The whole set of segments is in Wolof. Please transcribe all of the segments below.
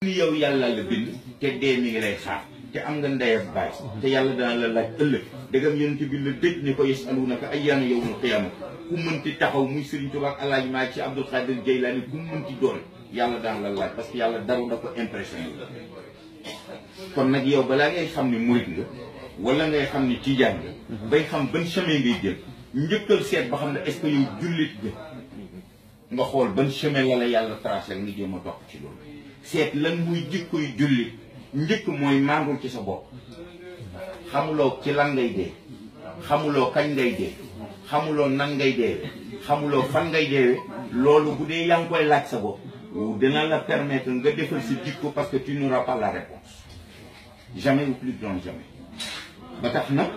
ni yow yàlla la bind te dee mi ngi lay xaar te am nga ndey ak baay te yàlla dana la laaj ëllëg dëggam yonent bi la dëj ni ko yasalunaka ayyaana yawmul qiyaama ku mënti taxaw muy Serigne Touba ak Alaaji Maalik ci Abdul Xaadir Jeylaani ku mënti doon yàlla daan la laaj parce que yàlla dara da ko impressionné kon nag yow balaa ngay xam ni murit nga wala ngay xam ni tijaan nga bay xam ban chemin ngay jël njëkkal seet ba xam ne est-ce que yow jullit nga xool ban chemin la yàlla tracé nga jéem a dox ci loolu seet lan muy jikkoy jullit njëkk mooy màngul ci sa bopp xamuloo ci lan ngay dee xamuloo kañ ngay dee xamuloo nan ngay deewe xamuloo fan ngay deewe loolu bu dee yaa ngi koy laaj sa bopp dina la permettre nga defal si jikko parce que tu n'auras pas la réponse jamais ou plus grand jamais ba tax nag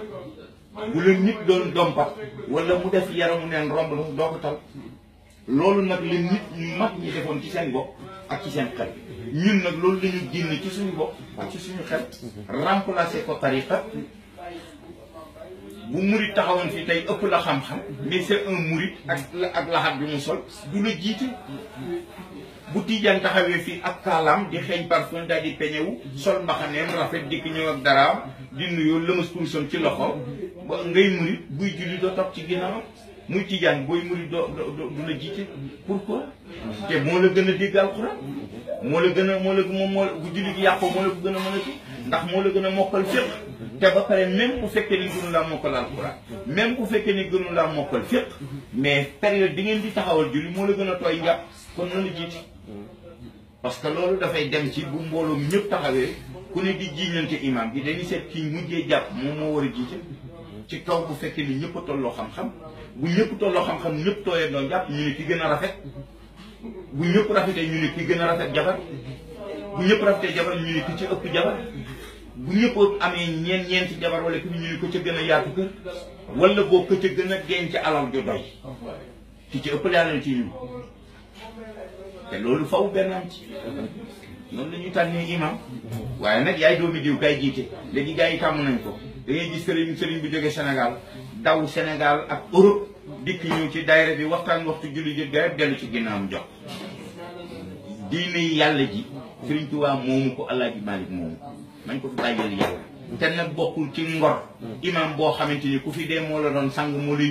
bu la nit doon dompat wala mu def yaramu neen romb la doo ko tal loolu nag li nit ñu mag ñi defoon ci seen bopp ak ci seen xel ñun nag loolu la ñu génne ci suñu bopp ak ci suñu xel remplacer ko tariqa bu murit taxawoon fii tey ëpp la xam-xam mais c'est un murit ak laxat bi mu sol du la jiite bu tiijaan taxawee fii ak kaalaam di xeeñ parfum daal di peñewu sol mbaxaneem rafet dikk ñëw ak daraam di nuyoo lëmas kurusam ci loxo ba ngay murit buy julli doo topp ci ginnaaw muy tijaan booy murit du la jiite pourquoi te moo la gën a dégg alxuraan moo la gën a moom moo bu julli gi yàqoo moo la ko gën a mën a ci ndax moo la gën a mokkal fépp te ba pare même bu fekkee ni gënu laa mokkal alxuraan même bu fekkee ni gënu laa mokkal fépp mais période bi ngeen di taxawal julli moo la gën a tooy njàpp kon na la jiite parce que loolu dafay dem ci bu mbooloo ñëpp taxawee ku ne di jiiñante imam bi dañuy seet kii mujjee jàpp moom moo war a jiite ci kaw bu fekkee ni ñëpp a tolloo xam-xam bu ñëpp tolloo xam-xam ñëpp tooyee doon jàpp ñu ne ki gën a rafet bu ñëpp rafetee ñu ne ki gën a rafet jabar bu ñëpp rafetee jabar ñu ne ki ci ëpp jabar bu ñëpp amee ñeenti jabar wala ki ñu ne ko ca gën a yaatu kër wala boo ko ca gën a denc alal ju doy ki ci ëpp alal ci ñun te loolu faw benn am ci noonu la ñuy tànnee imam waaye nag yaay doomi diw kay jiite léegi gars yi tàmm nañ ko da ngay gis sëriñ bi jóge Sénégal daw Sénégal ak Europe dikk ñëw ci daayira bi waxtaan waxtu julli jot gaa yëpp dellu ci ginnaawam jox diine yàlla ji Sëriñ Tuubaa moomu ko Alaaji Maalik moomu nañ ko fi bàyyeel yàlla te nag bokkul ci ngor imam boo xamante ni ku fi dee moo la doon sang moo lay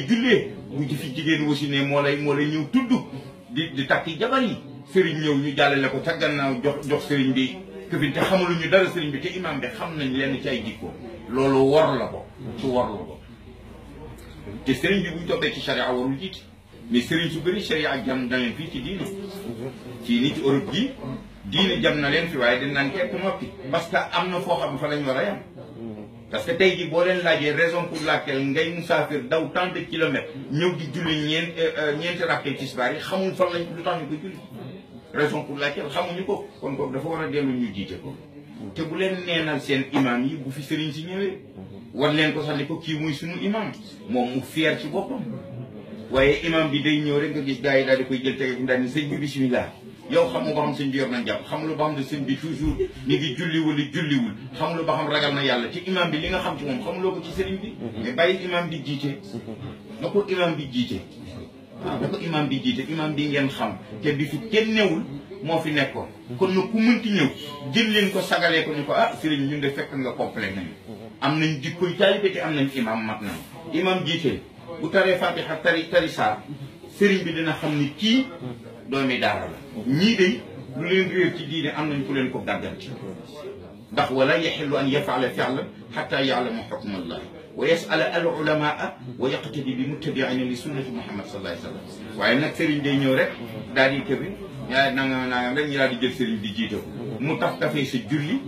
jullee bu ci fi jigéen wasi ne moo lay ñëw tudd di takki jabar yi sëriñ ñëw ñu jàllale ko ca gannaaw jox sëriñ bi këfin te xamaluñu dara sëriñ bi te imam bi xam nañ lenn ci ay jikko loolu wor la ko su wor la ko te sëriñ bi buñ toppee ci charia warul jiite mais sëriñ su bëri charia ak jam na leen fii ci diine ci nit Europe gi diine jam na leen fi waaye dañ naan tekk noppi parce que am na foo xam ne fa lañ war a yam parce que tey jii boo leen laajee raison pour laquelle ngay musaafir daw tant de kilomètres ñëw di julli ñeenti rakkee tisbaar yi xamul fan lañ lu tax ñu ko julli raison pour laquelle xamuñu ko kon kooku dafa war a dellu ñu jiite ko te bu leen neenal seen imam yi bu fi sëriñ si ñëwee war leen ko sax ni ko kii muy suñu imam moom mu fier ci boppam waaye imam bi day ñëw rek nga gis gars yi daal di koy jël tege fi daal ni sëñ bi bismillah yow xamu ba xam sëñ bi yor nañ jàpp xamuloo ba xam ne sëñ bi toujours ni ngi julliwul julliwul xamuloo ba xam ragal na yàlla ci imam bi li nga xam ci moom xamuloo ko ci sëriñ bi mais bàyyi imam bi jiite na ko imam bi jiite waaw na ko imam bi jiite imam bi ngeen xam te bi fi kenn newul moo fi nekkoon kon na ku mënti ñëw jël leen ko sagalee ko ñu ko ah sëriñ ñun de fekk nga complet nañu am nañ jikkoy taalibe te am nañ imam mat nañ imam jiite bu taree fatiha tari saar sëriñ bi dina xam ni kii doomi daara la ñii de lu leen réer ci diine am nañ ku leen ko gàgganti ndax wala yaxillu an yafaala fi'lan xatta ya'lama xukma allah wa yas'ala al ulamaa wa yaqtadi bi muttabi'ina li sunnati muhammad sallallahu alayhi wa sallam waaye nag sëriñ day ñëw rek daal di këbi ñaa nangam rek ñu daal di jël sëriñ di jiite ko mu dafay sa julli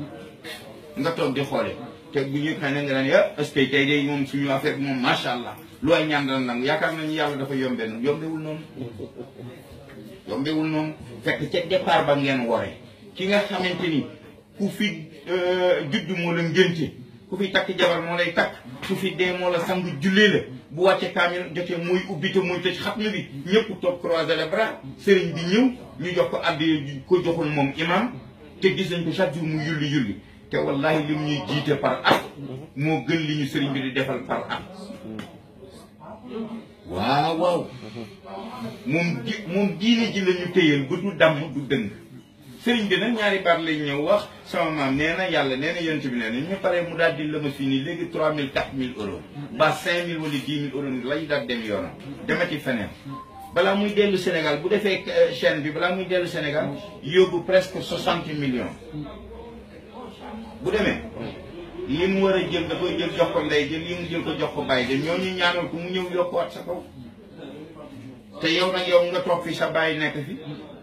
nga toog di xoole te bu ñu xëy na nga daan ya est-ce que tey day moom suñu affaire bi moom macha allah lu ay ñaan dana nangu yaakaar nañu yàlla dafa yombee noonu yombewul noonu fekk ca départ ba ngeen wore ki nga xamante ni ku fi juddu moo la ngénte ku fi takk jabar moo lay takk ku fi dee moo la sang jullee la bu wàcce kaamil jotee mooy ubbi te mooy tëj xatma bi ñëpp toog croiser les bras sëriñ bi ñëw ñu jox ko addi ko joxul moom imam te gis nañ ko chaque jour mu yulli te wallahi li mu ñuy jiite par at moo gën li ñu sëriñ bi di defal par at waaw waaw moom diine ji la ñu téyal ba du damm du dëng sëriñ bi nag ñaari baat lañ ñëw wax sama maam nee na yàlla nee na yonent bi nee na ñu pare mu daal di lëma fii nii léegi 3000 4000 euros ba 5000 wala 10 000 euros lay daal dem yoonam demati feneen balaa muy dellu Sénégal bu defee chaîne bi balaa muy dellu Sénégal yóbbu presque 60 millions bu demee li mu war a jël da koy jël jox ko ndey jël li mu jël ko jox ko bàyyi de ñooñu ñaanal ko mu ñëw yokkuwaat sa kaw te yow nag yow nga toog fi sa bàyyi nekk fi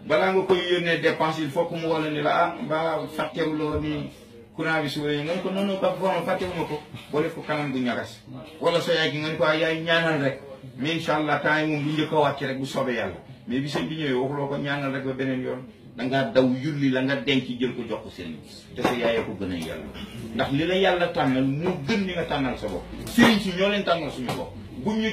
balaa nga koy yónnee dépense il faut que mu wala ni la ah ba fàttewuloo ni courant bi suba nga ne ko noonu ba bon fàttewuma ko boole ko kanam bu ñagas wala sa yaay gi nga ne ko yaay ñaanal rek mais incha allah temps yi moom bu njëkk a wàcc rek bu soobee yàlla mais bi sëñ bi ñëwee waxuloo ko ñaanal rek ba beneen yoon dangaa daw yulli la nga denc jël ko jox ko sëriñ te sa yaayee ko gën a yàlla ndax li la yàlla tànnal moo gën li nga tànnal sa bopp sëriñ si ñoo leen tànnal suñu bopp buñ ñu